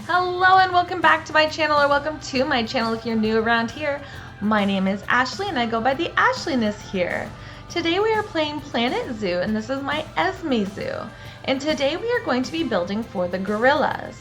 Hello and welcome back to my channel, or welcome to my channel if you're new around here. My name is Ashley and I go by the Ashleyness here. Today we are playing Planet Zoo and this is my Esme Zoo. And today we are going to be building for the gorillas.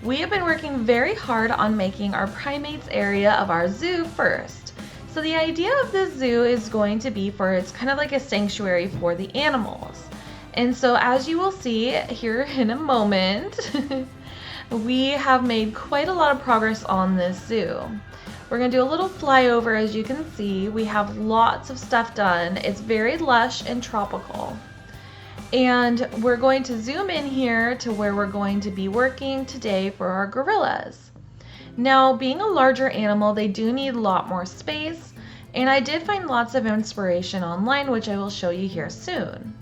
We have been working very hard on making our primates area of our zoo first. So the idea of this zoo is going to be it's kind of like a sanctuary for the animals. And so as you will see here in a moment, we have made quite a lot of progress on this zoo. We're going to do a little flyover. As you can see, we have lots of stuff done. It's very lush and tropical. And we're going to zoom in here to where we're going to be working today for our gorillas. Now, being a larger animal, they do need a lot more space. And I did find lots of inspiration online, which I will show you here soon.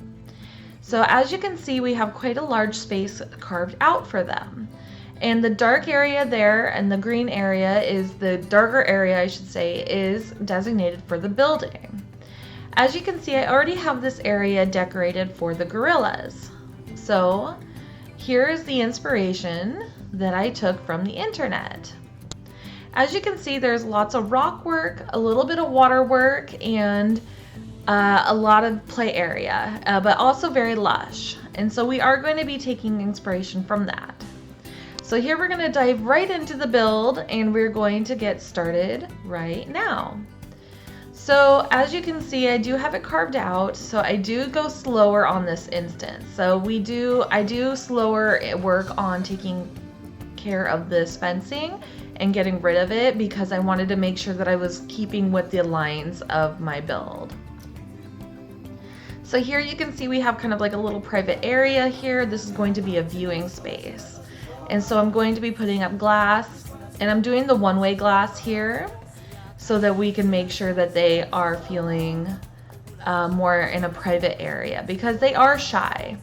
So as you can see, we have quite a large space carved out for them. And the dark area there and the green area is the darker area, I should say, is designated for the building. As you can see, I already have this area decorated for the gorillas. So here is the inspiration that I took from the internet. As you can see, there's lots of rock work, a little bit of water work, and a lot of play area, but also very lush. And so we are going to be taking inspiration from that. So here we're going to dive right into the build and we're going to get started right now. So as you can see, I do have it carved out, so I do go slower on this instance. So I do slower work on taking care of this fencing and getting rid of it because I wanted to make sure that I was keeping with the lines of my build. So here you can see we have kind of like a little private area here. This is going to be a viewing space. And so I'm going to be putting up glass, and I'm doing the one-way glass here so that we can make sure that they are feeling more in a private area because they are shy.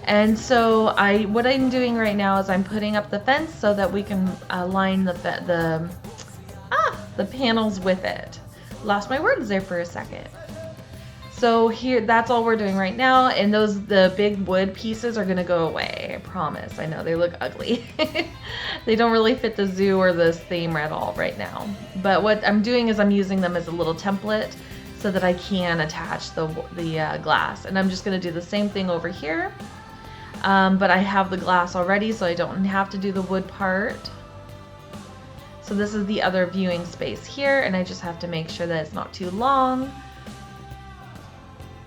And so what I'm doing right now is I'm putting up the fence so that we can line the panels with it. Lost my words there for a second. So here, that's all we're doing right now, and the big wood pieces are gonna go away, I promise. I know they look ugly. They don't really fit the zoo or this theme at all right now. But what I'm doing is I'm using them as a little template so that I can attach the glass. And I'm just gonna do the same thing over here. But I have the glass already, so I don't have to do the wood part. So this is the other viewing space here, and I just have to make sure that it's not too long.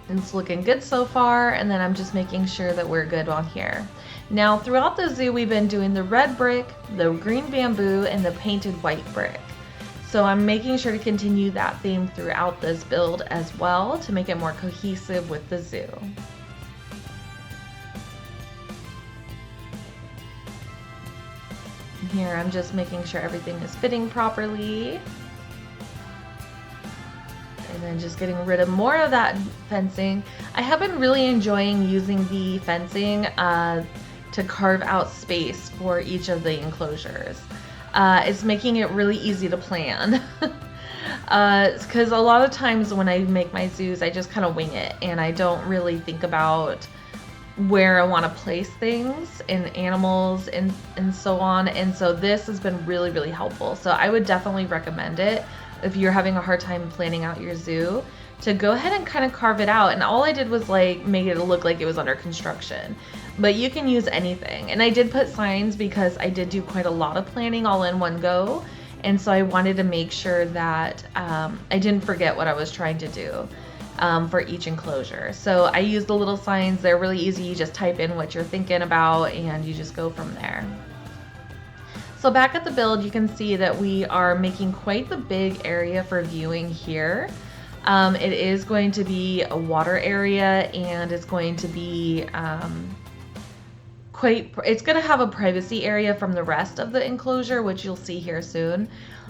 It's looking good so far, and then I'm just making sure that we're good on here. Now throughout the zoo we've been doing the red brick, the green bamboo, and the painted white brick. So I'm making sure to continue that theme throughout this build as well to make it more cohesive with the zoo. Here I'm just making sure everything is fitting properly. And then just getting rid of more of that fencing. I have been really enjoying using the fencing to carve out space for each of the enclosures. It's making it really easy to plan. Because a lot of times when I make my zoos, I just kind of wing it and I don't really think about where I want to place things and animals and so on. And so this has been really, really helpful. So I would definitely recommend it. If you're having a hard time planning out your zoo, to go ahead and kind of carve it out. And all I did was like make it look like it was under construction, but you can use anything. And I did put signs because I did do quite a lot of planning all in one go, and so I wanted to make sure that I didn't forget what I was trying to do for each enclosure. So I used the little signs. They're really easy. You just type in what you're thinking about and you just go from there. So back at the build, you can see that we are making quite the big area for viewing here. It is going to be a water area, and it's going to be it's going to have a privacy area from the rest of the enclosure, which you'll see here soon.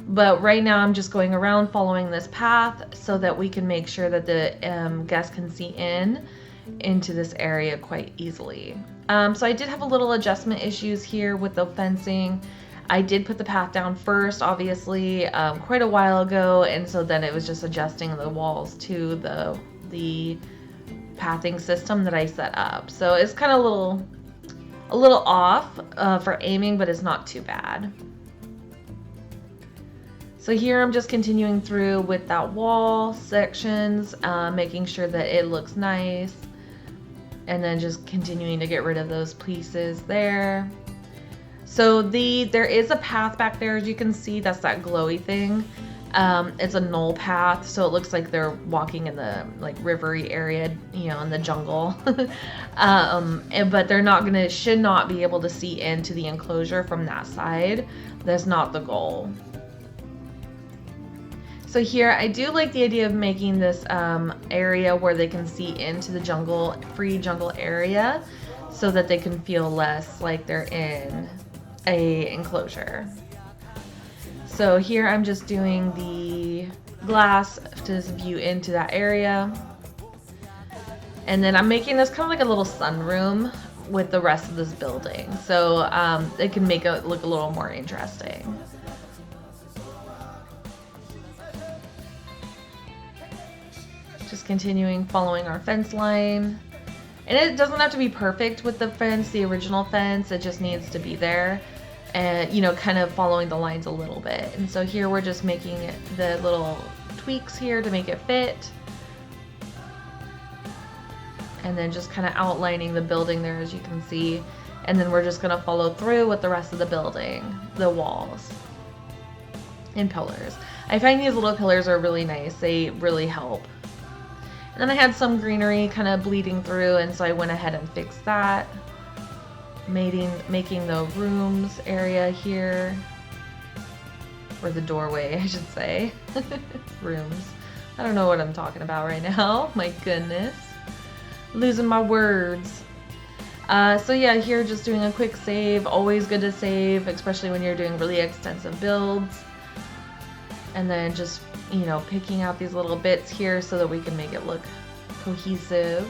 But right now I'm just going around following this path so that we can make sure that the guests can see into this area quite easily. So I did have a little adjustment issues here with the fencing. I did put the path down first, obviously, quite a while ago, and so then it was just adjusting the walls to the pathing system that I set up. So it's kind of a little off for aiming, but it's not too bad. So here I'm just continuing through with that wall sections, making sure that it looks nice, and then just continuing to get rid of those pieces there. So there is a path back there, as you can see. That's that glowy thing. It's a knoll path, so it looks like they're walking in the like rivery area, you know, in the jungle. But they're should not be able to see into the enclosure from that side. That's not the goal. So here, I do like the idea of making this area where they can see into the jungle, free jungle area, so that they can feel less like they're in a enclosure. So here I'm just doing the glass to view into that area. And then I'm making this kind of like a little sunroom with the rest of this building. So it can make it look a little more interesting. Just continuing following our fence line. And it doesn't have to be perfect with the fence, the original fence. It just needs to be there. And, you know, kind of following the lines a little bit. And so here we're just making the little tweaks here to make it fit. And then just kind of outlining the building there, as you can see. And then we're just going to follow through with the rest of the building, the walls and pillars. I find these little pillars are really nice. They really help. And then I had some greenery kind of bleeding through, and so I went ahead and fixed that. Making the rooms area here, or the doorway, I should say. Rooms. I don't know what I'm talking about right now. My goodness. Losing my words. So yeah, here just doing a quick save. Always good to save, especially when you're doing really extensive builds. And then just, you know, picking out these little bits here so that we can make it look cohesive.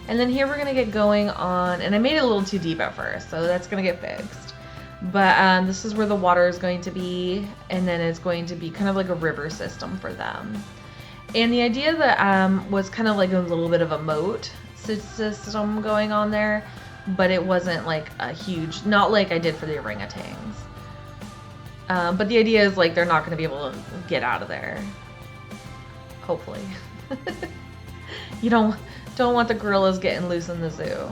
And then here we're going to get going on, and I made it a little too deep at first, so that's going to get fixed. But this is where the water is going to be, and then it's going to be kind of like a river system for them. And the idea that was kind of like a little bit of a moat system going on there, but it wasn't like a huge, not like I did for the orangutans. But the idea is like they're not going to be able to get out of there. Hopefully. You don't want the gorillas getting loose in the zoo.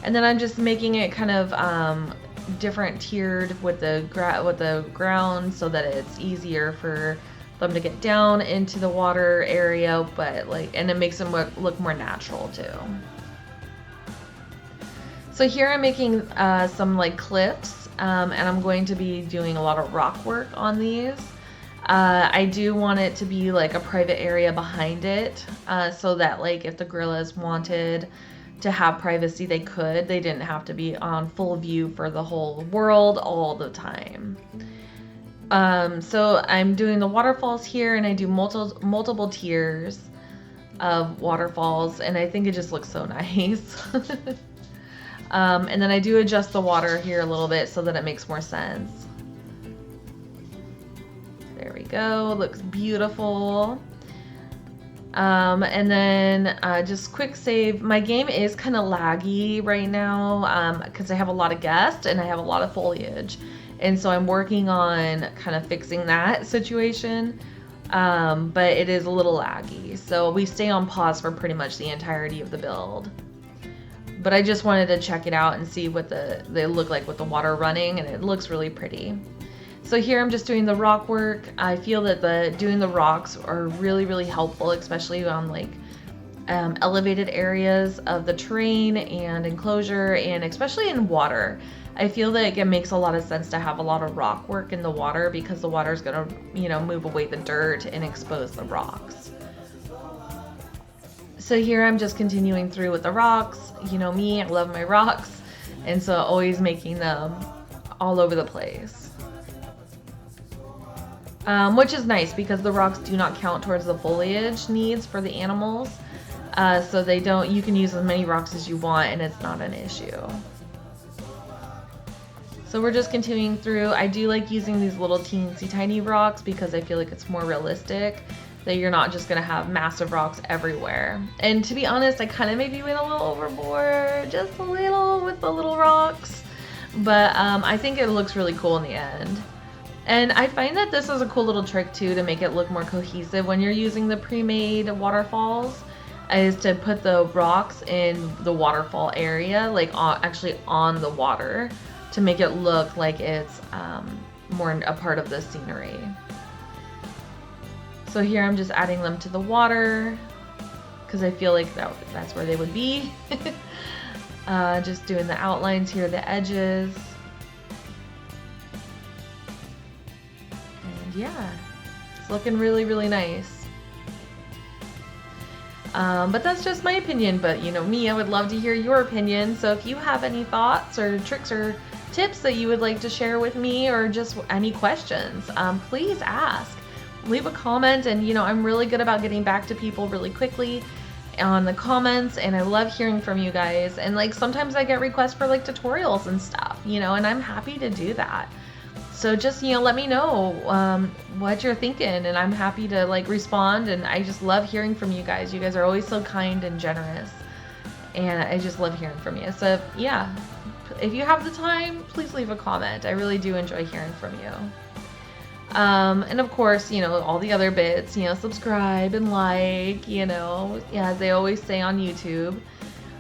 And then I'm just making it kind of different tiered with the ground so that it's easier for them to get down into the water area, but and it makes them look more natural too. So here I'm making some like cliffs, and I'm going to be doing a lot of rock work on these. I do want it to be like a private area behind it, so that like if the gorillas wanted to have privacy, they could. They didn't have to be on full view for the whole world all the time. So I'm doing the waterfalls here, and I do multiple tiers of waterfalls, and I think it just looks so nice. And then I do adjust the water here a little bit so that it makes more sense. There we go, looks beautiful. And then just quick save. My game is kind of laggy right now because I have a lot of guests and I have a lot of foliage. And so I'm working on kind of fixing that situation, but it is a little laggy. So we stay on pause for pretty much the entirety of the build. But I just wanted to check it out and see what they look like with the water running, and it looks really pretty. So here I'm just doing the rock work. I feel that doing the rocks are really, really helpful, especially on like elevated areas of the terrain and enclosure, and especially in water. I feel that it makes a lot of sense to have a lot of rock work in the water because the water is going to, you know, move away the dirt and expose the rocks. So here I'm just continuing through with the rocks. You know me, I love my rocks, and so always making them all over the place. Which is nice because the rocks do not count towards the foliage needs for the animals. So you can use as many rocks as you want and it's not an issue. So we're just continuing through. I do like using these little teensy tiny rocks because I feel like it's more realistic that you're not just gonna have massive rocks everywhere. And to be honest, I kind of maybe went a little overboard, just a little with the little rocks, but I think it looks really cool in the end. And I find that this is a cool little trick too to make it look more cohesive when you're using the pre-made waterfalls, is to put the rocks in the waterfall area, like actually on the water, to make it look like it's more a part of the scenery. So here I'm just adding them to the water because I feel like that's where they would be. Just doing the outlines here, the edges. Yeah, it's looking really, really nice. But that's just my opinion, but you know me, I would love to hear your opinion. So if you have any thoughts or tricks or tips that you would like to share with me, or just any questions, please ask. Leave a comment, and you know, I'm really good about getting back to people really quickly on the comments, and I love hearing from you guys. And like sometimes I get requests for like tutorials and stuff, you know, and I'm happy to do that. So just, you know, let me know what you're thinking, and I'm happy to like respond. And I just love hearing from you guys. You guys are always so kind and generous, and I just love hearing from you. So yeah, if you have the time, please leave a comment. I really do enjoy hearing from you. And of course, you know, all the other bits, you know, subscribe and like, you know, yeah, as they always say on YouTube.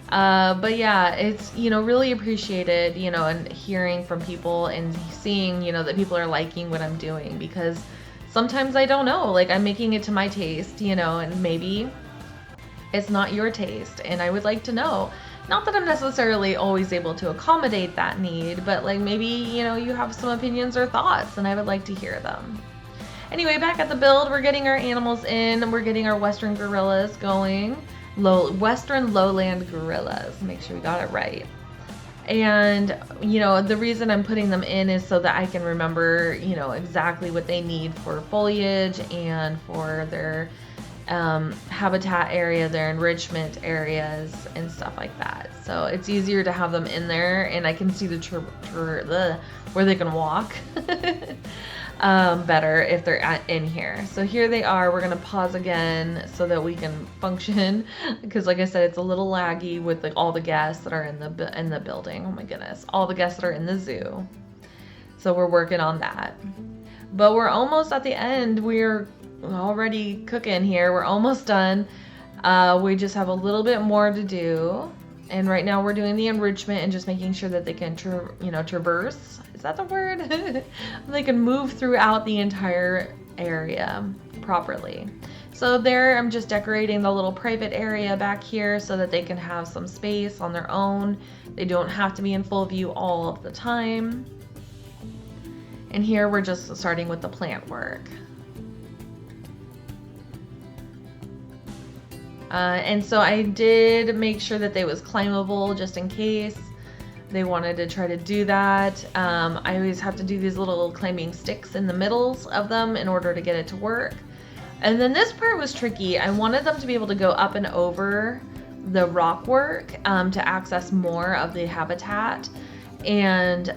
But yeah, it's, you know, really appreciated, you know, and hearing from people and seeing, you know, that people are liking what I'm doing, because sometimes I don't know, like I'm making it to my taste, you know, and maybe it's not your taste, and I would like to know. Not that I'm necessarily always able to accommodate that need, but like maybe, you know, you have some opinions or thoughts, and I would like to hear them. Anyway, back at the build, we're getting our animals in, we're getting our Western gorillas going. Western Lowland Gorillas, make sure we got it right. And you know, the reason I'm putting them in is so that I can remember, you know, exactly what they need for foliage and for their habitat area, their enrichment areas and stuff like that. So it's easier to have them in there, and I can see where they can walk better if they're in here. So here they are. We're gonna pause again so that we can function, because like I said, it's a little laggy with like all the guests that are in the building. Oh my goodness, all the guests that are in the zoo. So we're working on that, but we're almost at the end. We're already cooking here. We're almost done. We just have a little bit more to do, and right now we're doing the enrichment and just making sure that they can traverse. Is that the word? They can move throughout the entire area properly. So there, I'm just decorating the little private area back here so that they can have some space on their own. They don't have to be in full view all of the time. And here we're just starting with the plant work. And so I did make sure that they was climbable just in case they wanted to try to do that. I always have to do these little climbing sticks in the middles of them in order to get it to work. And then this part was tricky. I wanted them to be able to go up and over the rock work to access more of the habitat. And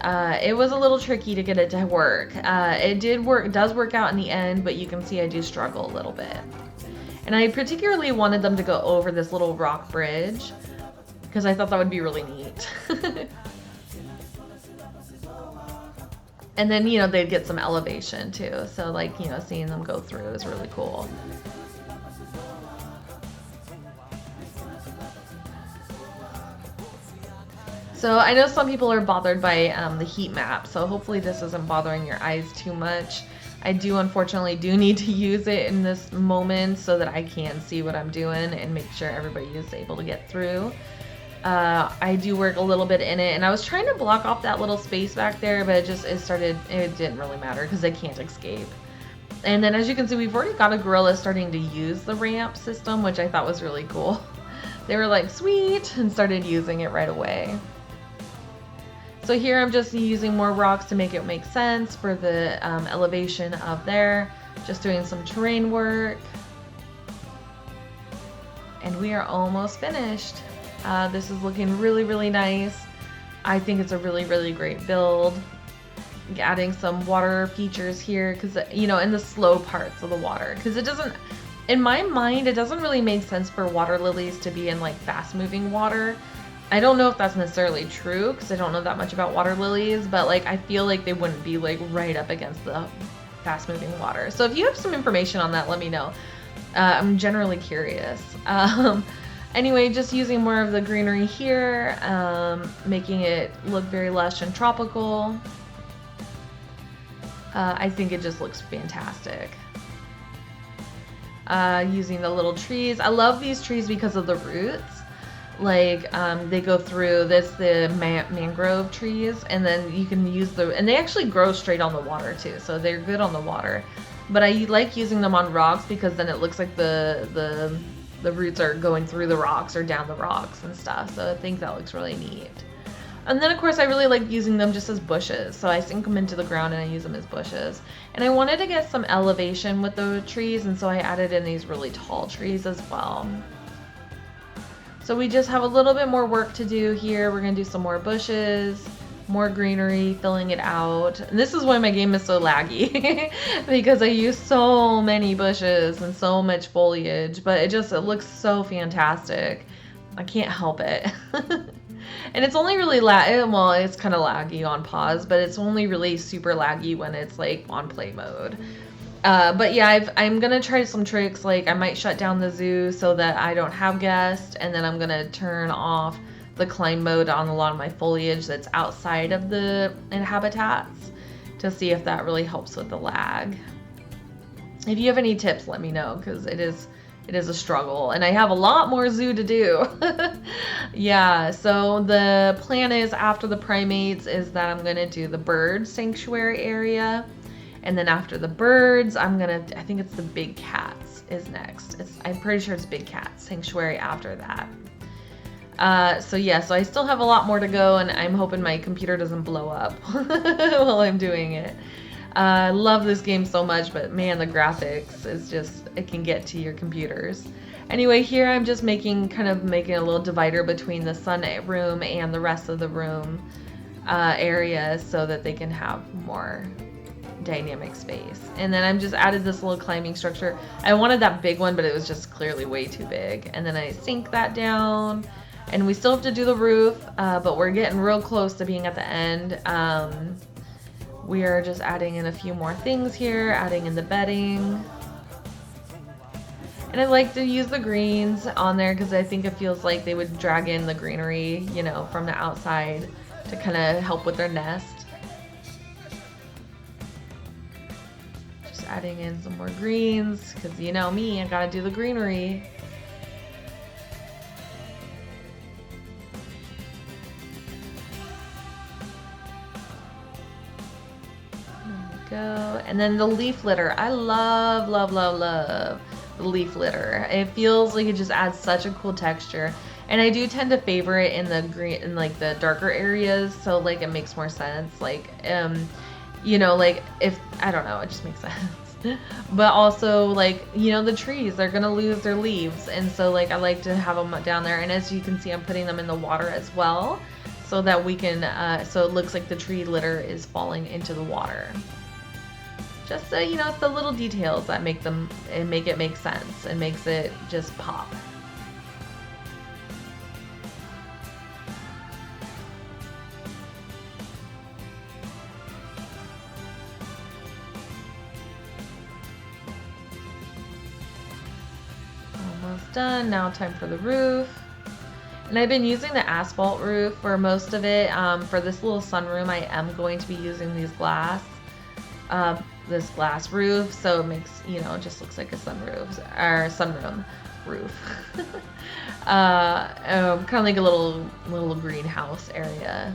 it was a little tricky to get it to work. It does work out in the end, but you can see I do struggle a little bit. And I particularly wanted them to go over this little rock bridge because I thought that would be really neat. And then, you know, they'd get some elevation too. So like, you know, seeing them go through is really cool. So I know some people are bothered by the heat map, so hopefully this isn't bothering your eyes too much. I unfortunately do need to use it in this moment so that I can see what I'm doing and make sure everybody is able to get through. I do work a little bit in it, and I was trying to block off that little space back there, but it didn't really matter because they can't escape. And then as you can see, we've already got a gorilla starting to use the ramp system, which I thought was really cool. They were like, sweet, and started using it right away. So here I'm just using more rocks to make it make sense for the elevation of there. Just doing some terrain work. And we are almost finished. This is looking really, really nice. I think it's a really, really great build. Adding some water features here, because, you know, in the slow parts of the water. Because it doesn't, in my mind, it doesn't really make sense for water lilies to be in like fast moving water. I don't know if that's necessarily true because I don't know that much about water lilies, but like I feel like they wouldn't be like right up against the fast moving water. So if you have some information on that, let me know. I'm generally curious. Anyway, just using more of the greenery here, making it look very lush and tropical. I think it just looks fantastic. Using the little trees. I love these trees because of the roots. Like, they go through the mangrove trees, and then you can use and they actually grow straight on the water too, so they're good on the water. But I like using them on rocks because then it looks like the roots are going through the rocks or down the rocks and stuff, so I think that looks really neat. And then of course I really like using them just as bushes, so I sink them into the ground and I use them as bushes. And I wanted to get some elevation with the trees, and so I added in these really tall trees as well. So we just have a little bit more work to do here. We're gonna do some more bushes, more greenery, filling it out. And this is why my game is so laggy because I use so many bushes and so much foliage, but it looks so fantastic. I can't help it. And it's only really well, it's kind of laggy on pause, but it's only really super laggy when it's like on play mode. But yeah, I'm gonna try some tricks, like I might shut down the zoo so that I don't have guests, and then I'm gonna turn off the climb mode on a lot of my foliage that's outside of the habitats to see if that really helps with the lag. If you have any tips, let me know, because it is a struggle, and I have a lot more zoo to do. Yeah, so the plan is after the primates is that I'm gonna do the bird sanctuary area. And then after the birds, I think it's the big cats is next. I'm pretty sure it's big cats sanctuary after that. So yeah, so I still have a lot more to go, and I'm hoping my computer doesn't blow up while I'm doing it. I love this game so much, but man, the graphics is just, it can get to your computers. Anyway, here I'm just making a little divider between the sun room and the rest of the room area so that they can have more dynamic space. And then I'm just added this little climbing structure. I wanted that big one, but it was just clearly way too big. And then I sink that down, and we still have to do the roof, but we're getting real close to being at the end. We are just adding in a few more things here, adding in the bedding. And I like to use the greens on there because I think it feels like they would drag in the greenery, you know, from the outside to kind of help with their nest. Adding in some more greens because you know me, I gotta do the greenery. There we go. And then the leaf litter. I love the leaf litter. It feels like it just adds such a cool texture. And I do tend to favor it in the green, in like the darker areas, so like it makes more sense. Like you know, like if, I don't know, it just makes sense. But also, like, you know, the trees, they're gonna lose their leaves, and so like I like to have them down there. And as you can see, I'm putting them in the water as well, so that we can so it looks like the tree litter is falling into the water. Just so you know, it's the little details that make it make sense and makes it just pop. Done. Now time for the roof. And I've been using the asphalt roof for most of it. For this little sunroom, I am going to be using this glass roof, so it makes, you know, it just looks like a sunroom roof. Kind of like a little greenhouse area.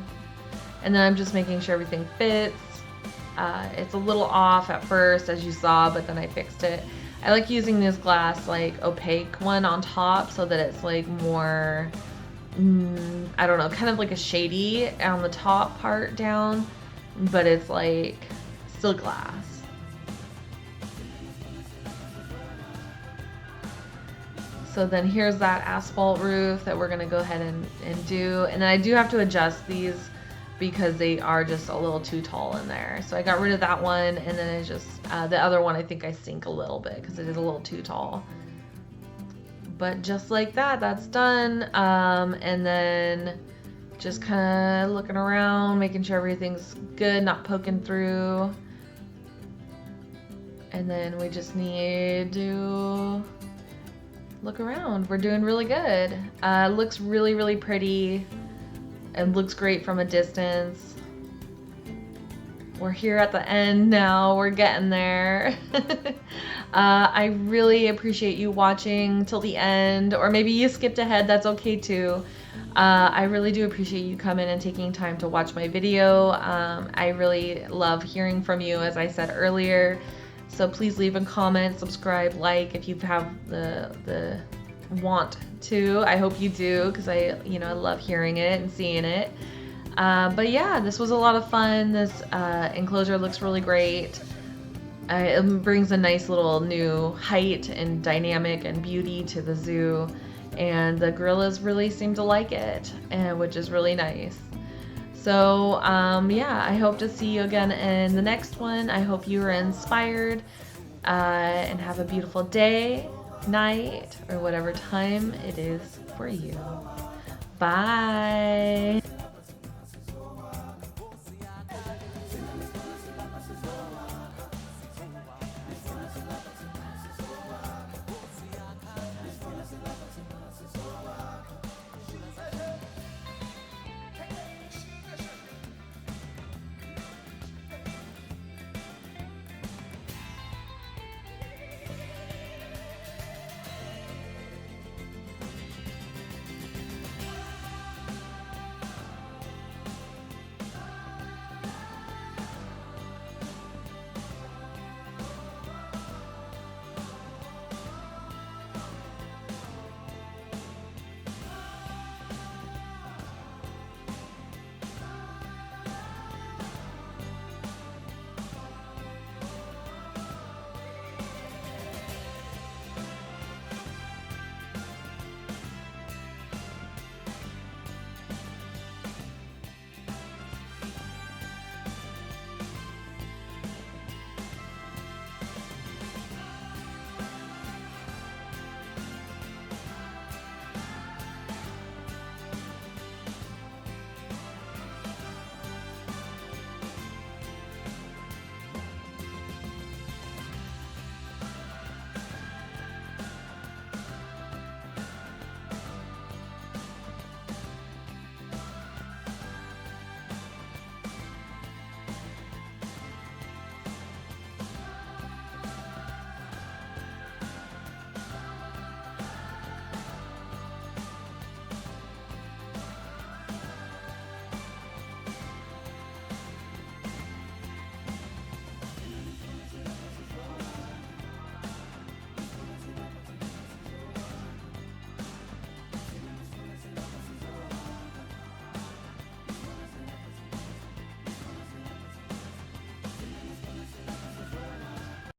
And then I'm just making sure everything fits. It's a little off at first, as you saw, but then I fixed it. I like using this glass, like opaque one on top, so that it's like more, I don't know, kind of like a shady on the top part down, but it's like still glass. So then here's that asphalt roof that we're gonna go ahead and do. And then I do have to adjust these because they are just a little too tall in there. So I got rid of that one, and then it's just the other one I think I sink a little bit because it is a little too tall. But just like that, that's done. And then just kind of looking around, making sure everything's good, not poking through. And then we just need to look around. We're doing really good. Looks really, really pretty and looks great from a distance. We're here at the end now. We're getting there. I really appreciate you watching till the end, or maybe you skipped ahead. That's okay too. I really do appreciate you coming and taking time to watch my video. I really love hearing from you, as I said earlier. So please leave a comment, subscribe, like if you have the want to. I hope you do, because I love hearing it and seeing it. But yeah, this was a lot of fun. This enclosure looks really great. It brings a nice little new height and dynamic and beauty to the zoo, and the gorillas really seem to like it, which is really nice. So yeah, I hope to see you again in the next one. I hope you are inspired, and have a beautiful day, night, or whatever time it is for you. Bye.